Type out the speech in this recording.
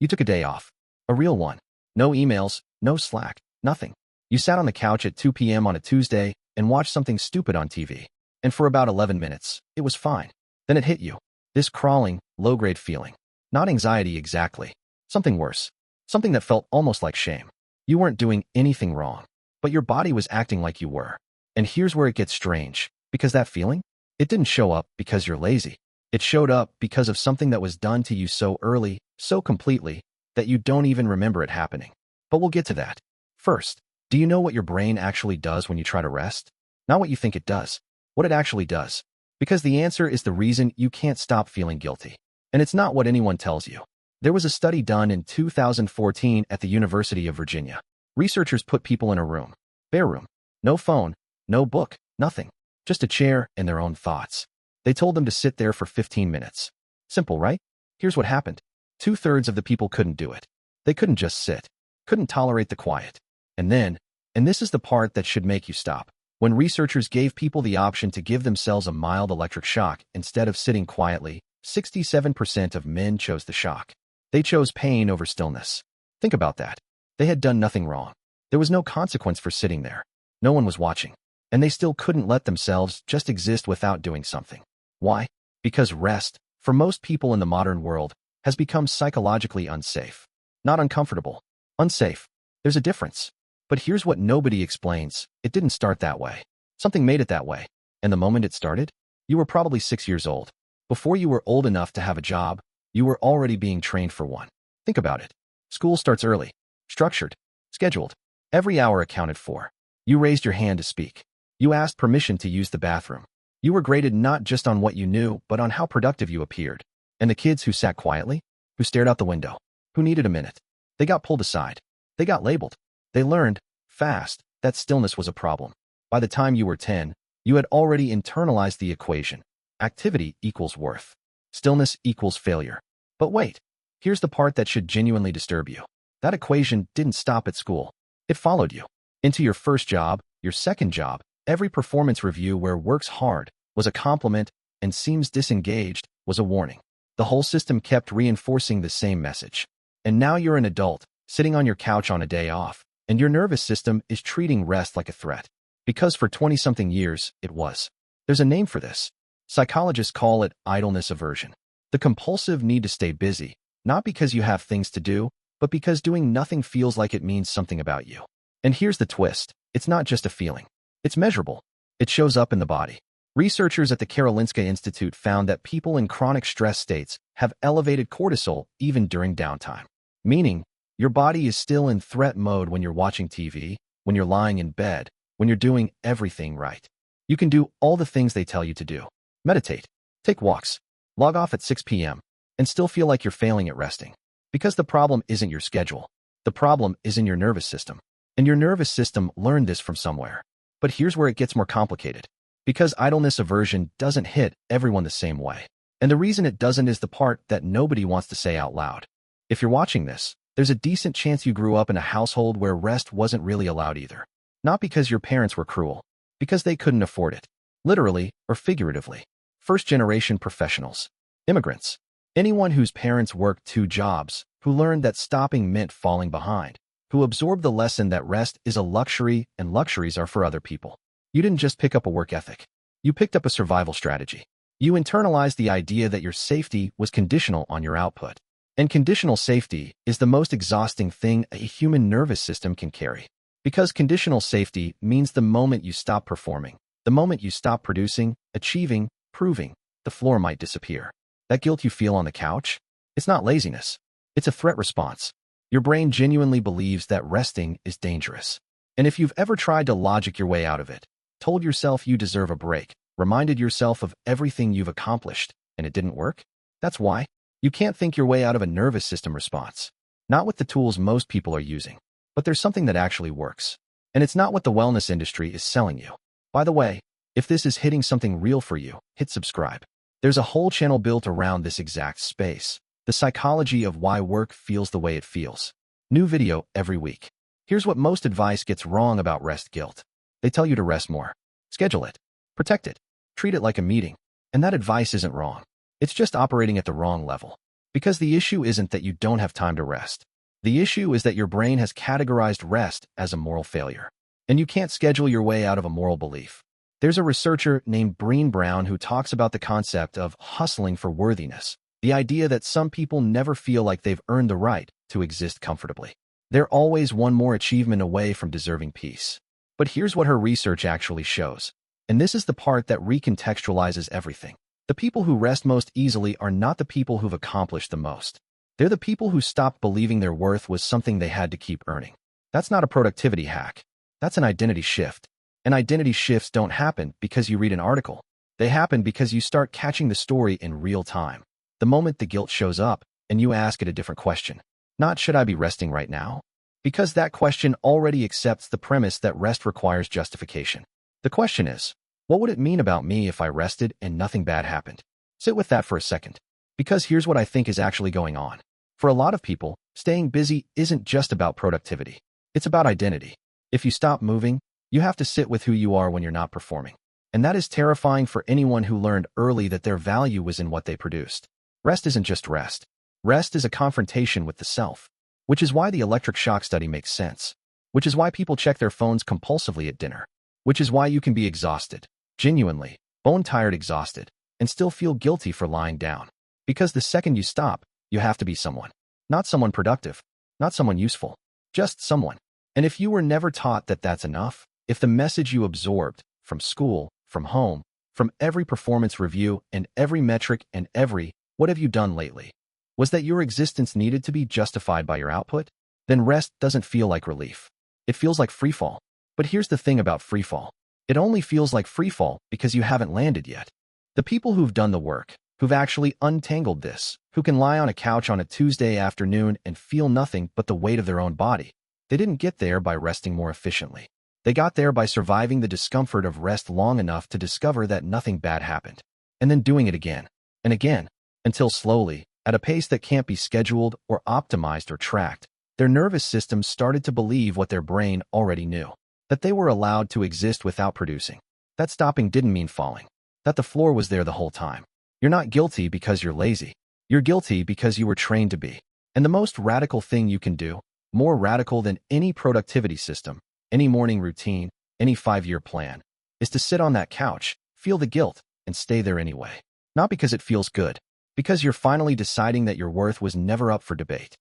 You took a day off. A real one. No emails, no Slack, nothing. You sat on the couch at 2 p.m. on a Tuesday and watched something stupid on TV. And for about 11 minutes, it was fine. Then it hit you. This crawling, low-grade feeling. Not anxiety exactly. Something worse. Something that felt almost like shame. You weren't doing anything wrong, but your body was acting like you were. And here's where it gets strange, because that feeling, it didn't show up because you're lazy. It showed up because of something that was done to you so early, so completely, that you don't even remember it happening. But we'll get to that. First, do you know what your brain actually does when you try to rest? Not what you think it does. What it actually does. Because the answer is the reason you can't stop feeling guilty. And it's not what anyone tells you. There was a study done in 2014 at the University of Virginia. Researchers put people in a room. Bare room. No phone, no book, nothing. Just a chair and their own thoughts. They told them to sit there for 15 minutes. Simple, right? Here's what happened. 2/3 of the people couldn't do it. They couldn't just sit. Couldn't tolerate the quiet. And then, and this is the part that should make you stop, when researchers gave people the option to give themselves a mild electric shock instead of sitting quietly, 67% of men chose the shock. They chose pain over stillness. Think about that. They had done nothing wrong. There was no consequence for sitting there. No one was watching. And they still couldn't let themselves just exist without doing something. Why? Because rest, for most people in the modern world, has become psychologically unsafe. Not uncomfortable. Unsafe. There's a difference. But here's what nobody explains. It didn't start that way. Something made it that way. And the moment it started, you were probably 6 years old. Before you were old enough to have a job, you were already being trained for one. Think about it. School starts early. Structured. Scheduled. Every hour accounted for. You raised your hand to speak. You asked permission to use the bathroom. You were graded not just on what you knew, but on how productive you appeared. And the kids who sat quietly, who stared out the window, who needed a minute, they got pulled aside. They got labeled. They learned, fast, that stillness was a problem. By the time you were 10, you had already internalized the equation. Activity equals worth. Stillness equals failure. But wait, here's the part that should genuinely disturb you. That equation didn't stop at school. It followed you. Into your first job, your second job, every performance review where works hard was a compliment and seems disengaged was a warning. The whole system kept reinforcing the same message. And now you're an adult, sitting on your couch on a day off, and your nervous system is treating rest like a threat. Because for 20-something years, it was. There's a name for this. Psychologists call it idleness aversion. The compulsive need to stay busy, not because you have things to do, but because doing nothing feels like it means something about you. And here's the twist. It's not just a feeling. It's measurable. It shows up in the body. Researchers at the Karolinska Institute found that people in chronic stress states have elevated cortisol even during downtime. Meaning, your body is still in threat mode when you're watching TV, when you're lying in bed, when you're doing everything right. You can do all the things they tell you to do. Meditate, take walks, log off at 6 p.m., and still feel like you're failing at resting. Because the problem isn't your schedule. The problem is in your nervous system. And your nervous system learned this from somewhere. But here's where it gets more complicated. Because idleness aversion doesn't hit everyone the same way. And the reason it doesn't is the part that nobody wants to say out loud. If you're watching this, there's a decent chance you grew up in a household where rest wasn't really allowed either. Not because your parents were cruel. Because they couldn't afford it. Literally or figuratively. First-generation professionals. Immigrants. Anyone whose parents worked 2 jobs, who learned that stopping meant falling behind, who absorbed the lesson that rest is a luxury and luxuries are for other people. You didn't just pick up a work ethic. You picked up a survival strategy. You internalized the idea that your safety was conditional on your output. And conditional safety is the most exhausting thing a human nervous system can carry. Because conditional safety means the moment you stop performing, the moment you stop producing, achieving, proving, the floor might disappear. That guilt you feel on the couch? It's not laziness. It's a threat response. Your brain genuinely believes that resting is dangerous. And if you've ever tried to logic your way out of it, told yourself you deserve a break, reminded yourself of everything you've accomplished, and it didn't work, that's why. You can't think your way out of a nervous system response. Not with the tools most people are using. But there's something that actually works. And it's not what the wellness industry is selling you. By the way, if this is hitting something real for you, hit subscribe. There's a whole channel built around this exact space. The psychology of why work feels the way it feels. New video every week. Here's what most advice gets wrong about rest guilt. They tell you to rest more. Schedule it. Protect it. Treat it like a meeting. And that advice isn't wrong. It's just operating at the wrong level. Because the issue isn't that you don't have time to rest. The issue is that your brain has categorized rest as a moral failure. And you can't schedule your way out of a moral belief. There's a researcher named Brené Brown who talks about the concept of hustling for worthiness, the idea that some people never feel like they've earned the right to exist comfortably. They're always one more achievement away from deserving peace. But here's what her research actually shows. And this is the part that recontextualizes everything. The people who rest most easily are not the people who've accomplished the most. They're the people who stopped believing their worth was something they had to keep earning. That's not a productivity hack. That's an identity shift. And identity shifts don't happen because you read an article. They happen because you start catching the story in real time. The moment the guilt shows up, and you ask it a different question. Not, should I be resting right now? Because that question already accepts the premise that rest requires justification. The question is, what would it mean about me if I rested and nothing bad happened? Sit with that for a second. Because here's what I think is actually going on. For a lot of people, staying busy isn't just about productivity. It's about identity. If you stop moving, you have to sit with who you are when you're not performing. And that is terrifying for anyone who learned early that their value was in what they produced. Rest isn't just rest. Rest is a confrontation with the self. Which is why the electric shock study makes sense. Which is why people check their phones compulsively at dinner. Which is why you can be exhausted, genuinely, bone-tired exhausted, and still feel guilty for lying down. Because the second you stop, you have to be someone. Not someone productive. Not someone useful. Just someone. And if you were never taught that that's enough, if the message you absorbed, from school, from home, from every performance review and every metric and every, what have you done lately, was that your existence needed to be justified by your output, then rest doesn't feel like relief. It feels like freefall. But here's the thing about freefall. It only feels like freefall because you haven't landed yet. The people who've done the work, who've actually untangled this, who can lie on a couch on a Tuesday afternoon and feel nothing but the weight of their own body, they didn't get there by resting more efficiently. They got there by surviving the discomfort of rest long enough to discover that nothing bad happened, and then doing it again and again, until slowly, at a pace that can't be scheduled or optimized or tracked, their nervous system started to believe what their brain already knew, that they were allowed to exist without producing, that stopping didn't mean falling, that the floor was there the whole time. You're not guilty because you're lazy. You're guilty because you were trained to be. And the most radical thing you can do, more radical than any productivity system, any morning routine, any 5-year plan, is to sit on that couch, feel the guilt, and stay there anyway. Not because it feels good, because you're finally deciding that your worth was never up for debate.